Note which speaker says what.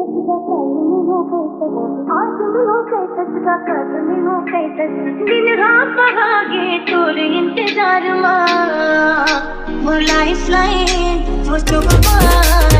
Speaker 1: सजदा कल में हो गई तक आज भी हो गई सजदा कल में हो गई तक दिन रात बहागे तोर इंतजार मा वो लाइफ लाइन वो सुबह